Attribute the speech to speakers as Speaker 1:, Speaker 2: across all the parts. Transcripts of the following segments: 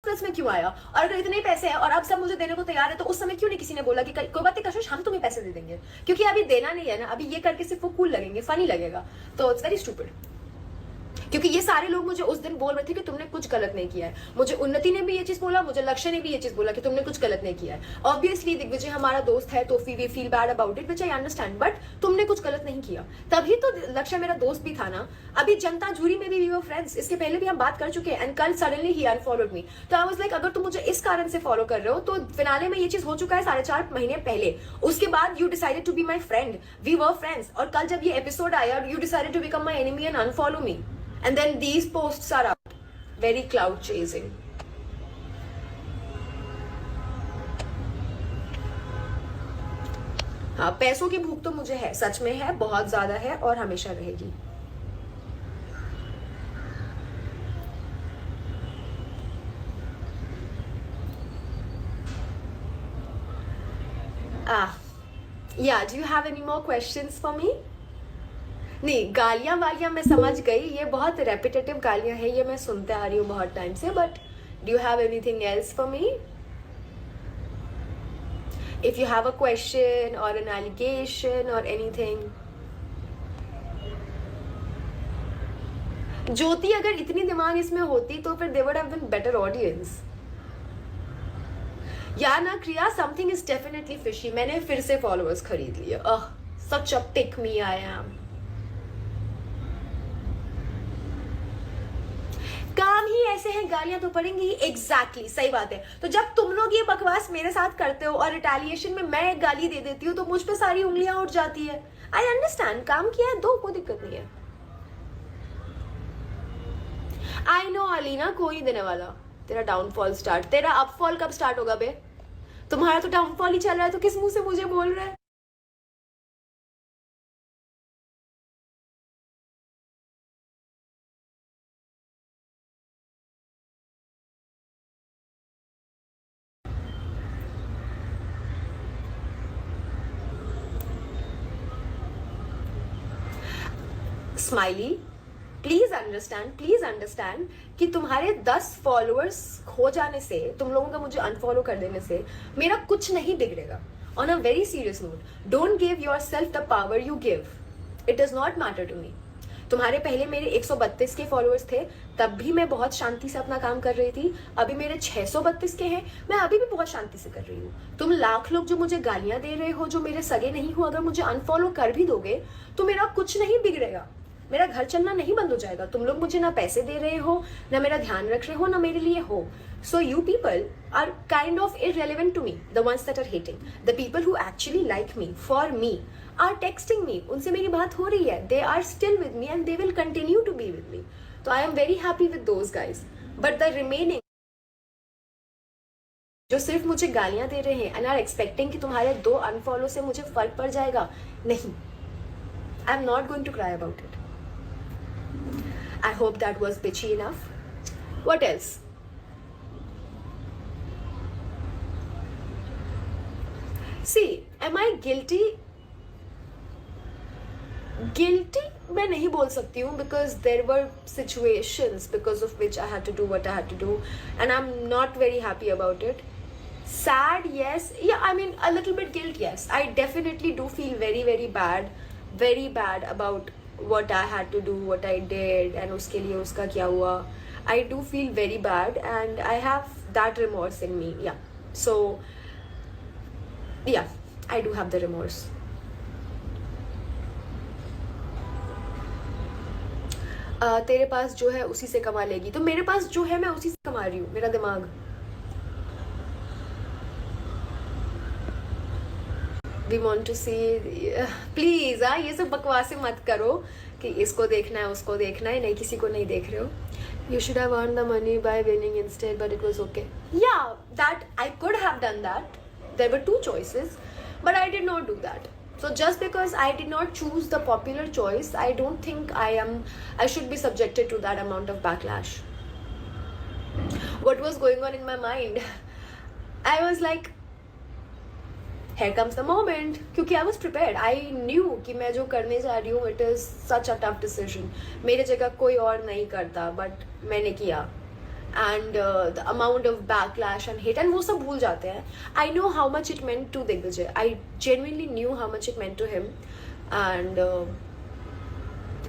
Speaker 1: Plus में क्यों आया, और अगर इतने पैसे हैं और अब सब मुझे देने को तैयार है तो उस समय क्यों नहीं किसी ने बोला कि कोई बात नहीं कशिश, हम तुम्हें पैसे दे देंगे, क्योंकि अभी देना नहीं है ना, अभी ये करके सिर्फ वो कूल लगेंगे, फनी लगेगा। तो इट्स वेरी स्टूपिड, क्योंकि ये सारे लोग मुझे उस दिन बोल रहे थे कि तुमने कुछ गलत नहीं किया है। मुझे उन्नति ने भी ये चीज बोला, मुझे लक्ष्य ने भी ये चीज बोला कि तुमने कुछ गलत नहीं किया है। ऑब्वियसली दिग्विजय हमारा दोस्त है तो we feel bad about it, which I understand, but तुमने कुछ गलत नहीं किया। तभी तो लक्ष्य मेरा दोस्त भी था ना। अभी जनता जूरी में भी वी वर फ्रेंड्स, इसके पहले भी हम बात कर चुके हैं, एंड कल सडनली ही अनफॉलोड मी। तो आई वाज लाइक, अगर तुम मुझे इस कारण से फॉलो कर रहे हो तो फिनाले में ये चीज हो चुका है 4.5 महीने पहले। उसके बाद you decided to be my friend, we were friends, और कल जब ये एपिसोड आया you decided to become my enemy and unfollow me, and then these posts are up, very cloud chasing. हाँ, पैसों की भूख तो मुझे है, सच में है, बहुत ज्यादा है और हमेशा रहेगी। Yeah, do you have any more questions for me? नहीं, गालियां वालियां मैं समझ गई, ये बहुत रेपिटेटिव गालियां हैं, ये मैं सुनते आ रही हूँ बहुत टाइम से, but do you have anything else for me? If you have a question or an allegation or anything. Jyoti, अगर इतनी दिमाग इसमें होती तो फिर they would have been better audience. या ना क्रिया, समथिंग इज डेफिनेटली फिशी। मैंने फिर से फॉलोअर्स खरीद लिए। सच अ पिक मी आई एम। काम ही ऐसे हैं, गालियां तो पड़ेंगी ही। एग्जैक्टली, सही बात है। तो जब तुम लोग ये बकवास मेरे साथ करते हो और रिटेलिएशन में मैं एक गाली दे देती हूँ तो मुझ पे सारी उंगलियां उठ जाती है। आई अंडरस्टैंड, काम किया है, दो, कोई दिक्कत नहीं है। आई नो अलीना, कोई नहीं देने वाला। तेरा डाउनफॉल स्टार्ट, तेरा अपफॉल कब स्टार्ट होगा बे? तुम्हारा तो डाउनफॉल ही चल रहा है, तो किस मुंह से मुझे बोल रहा है? स्माइली, प्लीज अंडरस्टैंड कि तुम्हारे 10 फॉलोअर्स खो जाने से, तुम लोगों का मुझे अनफॉलो कर देने से मेरा कुछ नहीं बिगड़ेगा। On a very serious note, don't give yourself the power you give, it does not matter to me. तुम्हारे पहले मेरे 132 के फॉलोअर्स थे, तब भी मैं बहुत शांति से अपना काम कर रही थी। अभी मेरे 632 के हैं, मैं अभी भी बहुत शांति से कर रही हूँ। तुम लाख लोग जो मुझे गालियां दे रहे हो, जो मेरे सगे नहीं हो, अगर मुझे अनफॉलो कर भी दोगे तो मेरा कुछ नहीं बिगड़ेगा, मेरा घर चलना नहीं बंद हो जाएगा। तुम लोग मुझे ना पैसे दे रहे हो, ना मेरा ध्यान रख रहे हो, ना मेरे लिए हो। So you people are kind of irrelevant to me. The ones that are hating, the people who actually like me, for me, are texting me. उनसे मेरी बात हो रही है. They are still with me and they will continue to be with me. So I am very happy with those guys. But the remaining, जो सिर्फ मुझे गालियां दे रहे हैं and are expecting कि तुम्हारे 2 unfollow से मुझे फर्क पड़ जाएगा, नहीं. I am not going to cry about it. I hope that was bitchy enough. What else? See, am I guilty? Guilty मैं नहीं बोल सकती हूँ, because there were situations because of which I had to do what I had to do, and I'm not very happy about it. Sad, yes. Yeah, I mean a little bit guilt, yes. I definitely do feel very bad about what I had to do, what I did, and उसके लिए उसका क्या हुआ. I do feel very bad and I have that remorse in me. Yeah. So yeah, I do have the remorse. तेरे पास जो है उसी से कमा लेगी, तो मेरे पास जो है मैं उसी से कमा रही हूँ, मेरा दिमाग. We want to see, please ये सब बकवासें मत करो कि इसको देखना है उसको देखना है, नहीं किसी को नहीं देख रहे हो. You should have earned the money by winning instead, but it was okay. Yeah, that I could have done that. There were 2 choices, but I did not do that. So just because I did not choose the popular choice, I don't think I should be subjected to that amount of backlash. What was going on in my mind? I was like, here comes the moment, क्योंकि I was prepared. I knew कि मैं जो करने जा रही हूँ, it is such a tough decision. मेरे जगह कोई और नहीं करता, but मैंने किया. and the amount of backlash and hate, and वो सब भूल जाते हैं. I know how much it meant to Digvijay. I genuinely knew how much it meant to him, and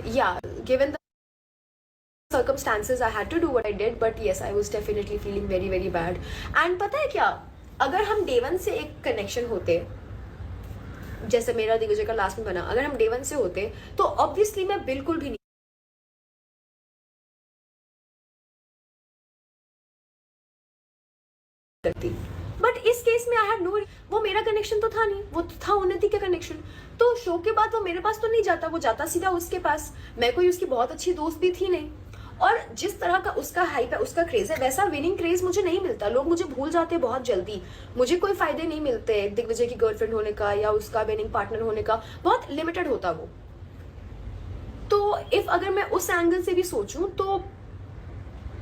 Speaker 1: yeah, given the circumstances, I had to do what I did. But yes, I was definitely feeling very very bad. And पता है क्या, अगर हम day one से एक connection होते, जैसे मेरा दिग्विजय का लास्ट में बना, अगर हम day one से होते तो obviously मैं बिल्कुल भी नहीं करती. बट इस केस में आई हैड नो, वो मेरा कनेक्शन तो था नहीं, वो तो था उन्नति का कनेक्शन. तो शो के बाद वो मेरे पास तो नहीं जाता, वो जाता सीधा उसके पास. मैं कोई उसकी बहुत अच्छी दोस्त भी थी नहीं. और जिस तरह का उसका हाइप है, उसका क्रेज है, वैसा विनिंग क्रेज मुझे नहीं मिलता. लोग मुझे भूल जाते हैं बहुत जल्दी. मुझे कोई फायदे नहीं मिलते दिग्विजय की गर्लफ्रेंड होने का या उसका विनिंग पार्टनर होने का. बहुत लिमिटेड होता वो. तो इफ अगर मैं उस एंगल से भी सोचूं तो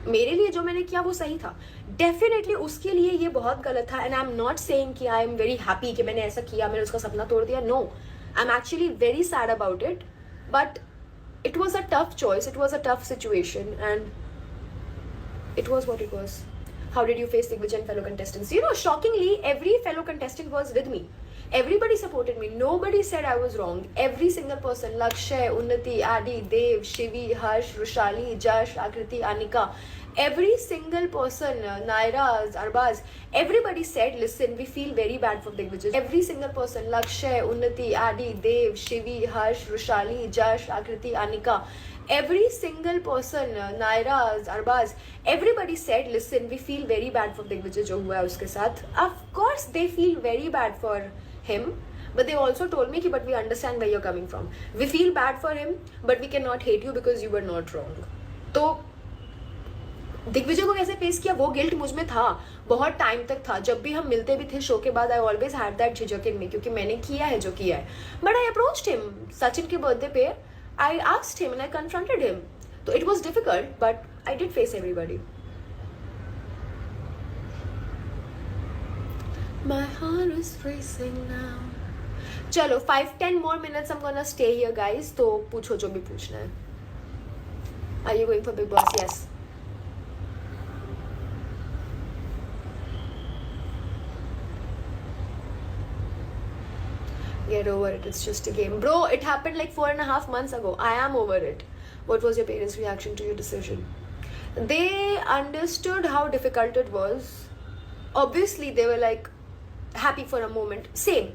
Speaker 1: मेरे लिए जो मैंने किया वो सही था. डेफिनेटली उसके लिए ये बहुत गलत था. And I am not saying कि आई एम वेरी हैप्पी कि मैंने ऐसा किया, मैंने उसका सपना तोड़ दिया. No, I am actually very sad about it. But it was a tough choice, it was a tough situation, and it was what it was. How did you face Digvijay and fellow contestants? You know, shockingly, every fellow contestant was with me. Everybody supported me. Nobody said I was wrong. Every single person, Lakshay, Unnati, Adi, Dev, Shivi, Harsh, Rushali, Jash, Akriti, Anika, every single person, Naira, Arbaz, everybody said, listen, we feel very bad for Digvijay. Every single person, Lakshay, Unnati, Adi, Dev, Shivi, Harsh, Rushali, Jash, Akriti, Anika, every single person, Naira, Arbaz, everybody said, listen, we feel very bad for Digvijay जो हुआ है उसके साथ. Of course they feel very bad for him, but they also told me कि but we understand where you're coming from. We feel bad for him, but we cannot hate you because you were not wrong. तो दिग्विजय को कैसे face किया, वो guilt मुझ में था बहुत टाइम तक था. जब भी हम मिलते भी थे शो के बाद, आई ऑलवेज हैड दैट झिझक इन मी, क्योंकि मैंने किया है जो किया है. But I approached him Sachin के बर्थडे पे. I asked him and I confronted him. तो it was difficult, but I did face everybody. My heart is racing now. चलो 5-10 more minutes I'm gonna stay here guys. तो पूछो जो भी पूछना है. Are you going for Big Boss? Yes. Get over it. It's just a game. Bro, it happened like 4.5 months ago. I am over it. What was your parents' reaction to your decision? They understood how difficult it was. Obviously, they were like happy for a moment. Same.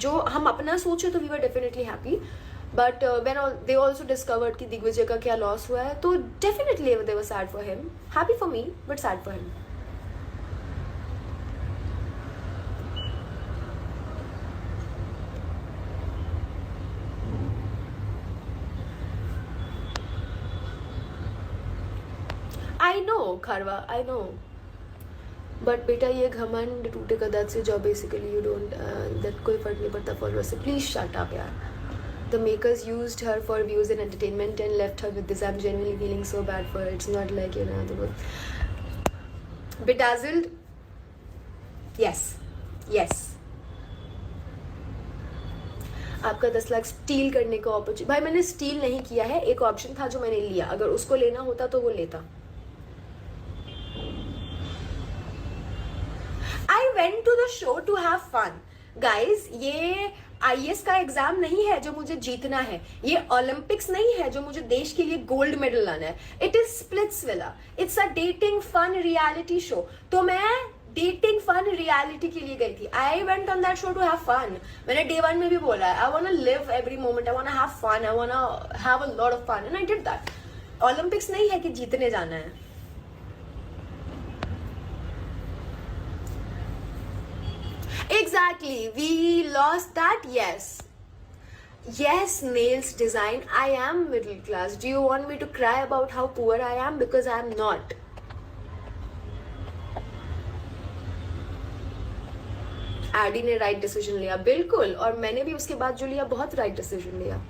Speaker 1: जो हम अपना सोचे तो we were definitely happy. But when they also discovered कि दिग्विजय का क्या loss हुआ है, तो definitely they were sad for him. Happy for me, but sad for him. I know, Kharwa, I know. But बेटा ये घमंड टूटे कदाच से job basically you don't that कोई फर्क नहीं पड़ता फॉलोअर से. प्लीज शट अप यार. The makers used her for views and entertainment and left her with this. I am genuinely feeling so bad for. It's not like you know bedazzled. Yes yes. आपका 10 lakh steel करने का opportunity. भाई मैंने steel नहीं किया है, एक option था जो मैंने लिया. अगर उसको लेना होता तो वो लेता. I went to the show to have fun. Guys, ये IAS का एग्जाम नहीं है जो मुझे जीतना है. ये ओलंपिक्स नहीं है जो मुझे देश के लिए गोल्ड मेडल लाना है. It is Splitsvilla. It's a dating fun reality show. तो मैं डेटिंग फन रियलिटी के लिए गई थी. I went on that show to have fun. मैंने डे 1 में भी बोला है, I want to live every moment, I want to have fun, I want to have a lot of fun, and I did that. Olympics नहीं है कि जीतने जाना है. Exactly, we lost that. Yes, nails design. I am middle class. Do you want me to cry about how poor I am? Because I am not. Addy ने right decision लिया, बिल्कुल. और मैंने भी उसके बाद जो लिया बहुत right decision लिया.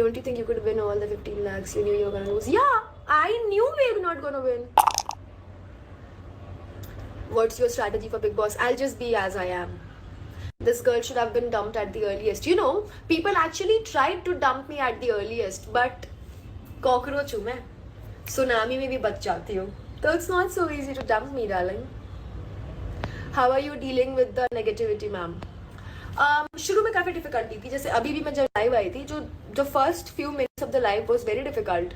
Speaker 1: Don't you think you could win all the 15 lakhs? You knew you were gonna lose. Yeah, I knew we were not gonna win. What's your strategy for Big Boss? I'll just be as I am. This girl should have been dumped at the earliest. You know, people actually tried to dump me at the earliest, but cockroach हूँ मैं. Tsunami में भी बच जाती हूँ. तो it's not so easy to dump me, darling. How are you dealing with the negativity, ma'am? शुरू में काफ़ी डिफिकल्टी थी. जैसे अभी भी मैं जब लाइव आई थी, जो first few minutes of the live was very difficult.